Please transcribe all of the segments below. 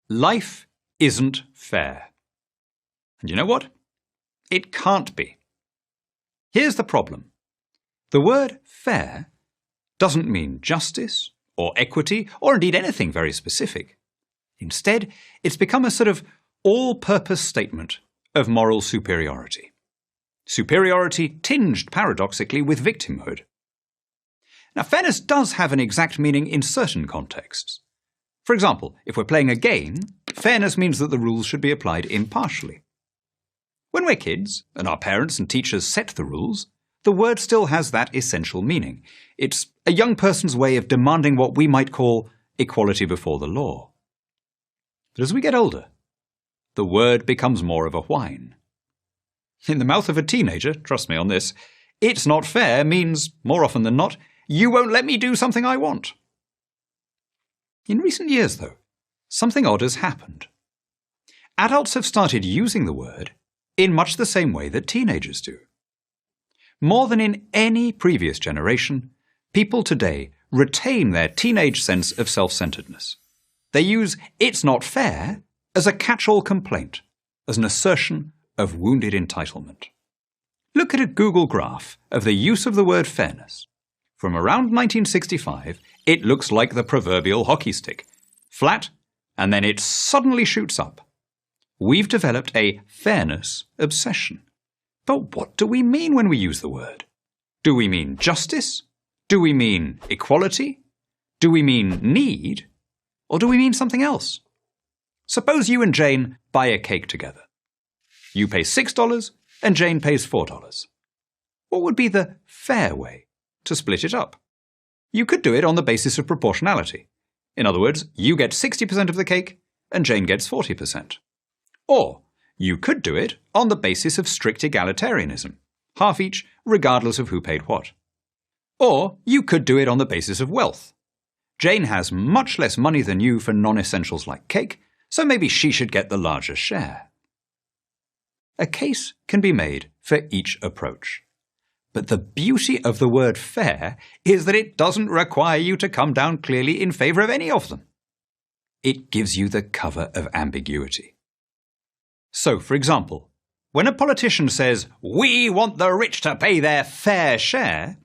Life isn't fair. And you know what? It can't be. Here's the problem. The word fair doesn't mean justice or equity or indeed anything very specific. Instead, it's become a sort of all-purpose statement of moral superiority. Superiority tinged paradoxically with victimhood. Now, fairness does have an exact meaning in certain contexts. For example, if we're playing a game, fairness means that the rules should be applied impartially. When we're kids, and our parents and teachers set the rules, the word still has that essential meaning. It's a young person's way of demanding what we might call equality before the law. But as we get older, the word becomes more of a whine. In the mouth of a teenager, trust me on this, it's not fair means, more often than not, you won't let me do something I want. In recent years, though, something odd has happened. Adults have started using the word in much the same way that teenagers do. More than in any previous generation, people today retain their teenage sense of self-centeredness. They use "it's not fair" as a catch-all complaint, as an assertion of wounded entitlement. Look at a Google graph of the use of the word fairness. From around 1965, it looks like the proverbial hockey stick, flat, and then it suddenly shoots up. We've developed a fairness obsession. But what do we mean when we use the word? Do we mean justice? Do we mean equality? Do we mean need? Or do we mean something else? Suppose you and Jane buy a cake together. You pay $6 and Jane pays $4. What would be the fair way to split it up? You could do it on the basis of proportionality. In other words, you get 60% of the cake and Jane gets 40%. Or you could do it on the basis of strict egalitarianism, half each regardless of who paid what. Or you could do it on the basis of wealth. Jane has much less money than you for non-essentials like cake, so maybe she should get the larger share. A case can be made for each approach. But the beauty of the word fair is that it doesn't require you to come down clearly in favour of any of them. It gives you the cover of ambiguity. So, for example, when a politician says, "We want the rich to pay their fair share,"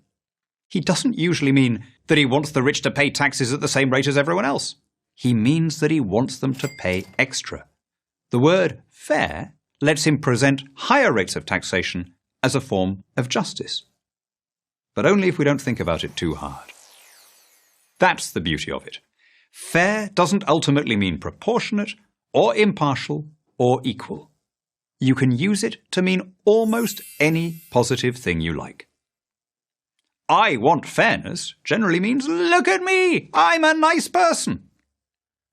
he doesn't usually mean that he wants the rich to pay taxes at the same rate as everyone else. He means that he wants them to pay extra. The word fair lets him present higher rates of taxation as a form of justice. But only if we don't think about it too hard. That's the beauty of it. Fair doesn't ultimately mean proportionate, or impartial, or equal. You can use it to mean almost any positive thing you like. "I want fairness" generally means, "Look at me, I'm a nice person."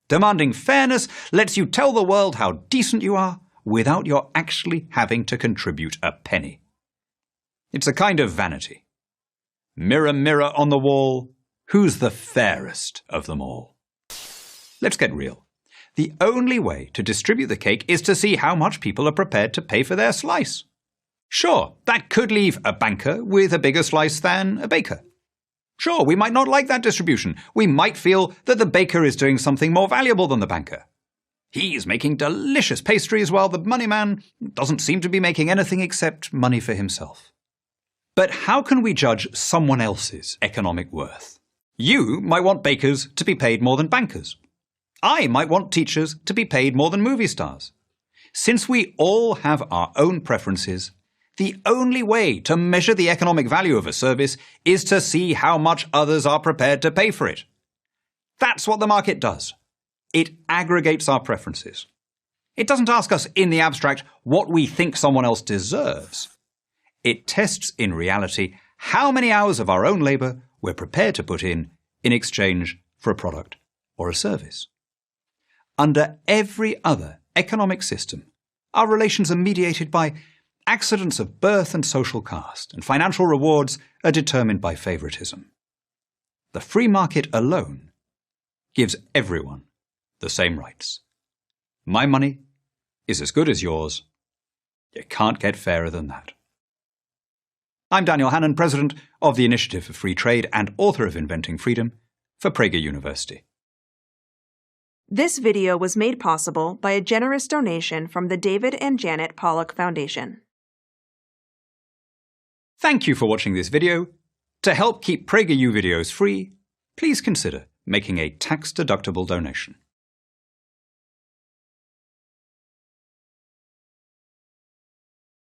Demanding fairness lets you tell the world how decent you are without your actually having to contribute a penny. It's a kind of vanity. Mirror, mirror on the wall, who's the fairest of them all? Let's get real. The only way to distribute the cake is to see how much people are prepared to pay for their slice. Sure, that could leave a banker with a bigger slice than a baker. Sure, we might not like that distribution. We might feel that the baker is doing something more valuable than the banker. He's making delicious pastries while the money man doesn't seem to be making anything except money for himself. But how can we judge someone else's economic worth? You might want bakers to be paid more than bankers. I might want teachers to be paid more than movie stars. Since we all have our own preferences, the only way to measure the economic value of a service is to see how much others are prepared to pay for it. That's what the market does. It aggregates our preferences. It doesn't ask us in the abstract what we think someone else deserves. It tests in reality how many hours of our own labour we're prepared to put in exchange for a product or a service. Under every other economic system, our relations are mediated by accidents of birth and social caste, and financial rewards are determined by favouritism. The free market alone gives everyone the same rights. My money is as good as yours. You can't get fairer than that. I'm Daniel Hannan, President of the Initiative for Free Trade and author of Inventing Freedom for Prager University. This video was made possible by a generous donation from the David and Janet Pollock Foundation. Thank you for watching this video. To help keep PragerU videos free, please consider making a tax-deductible donation.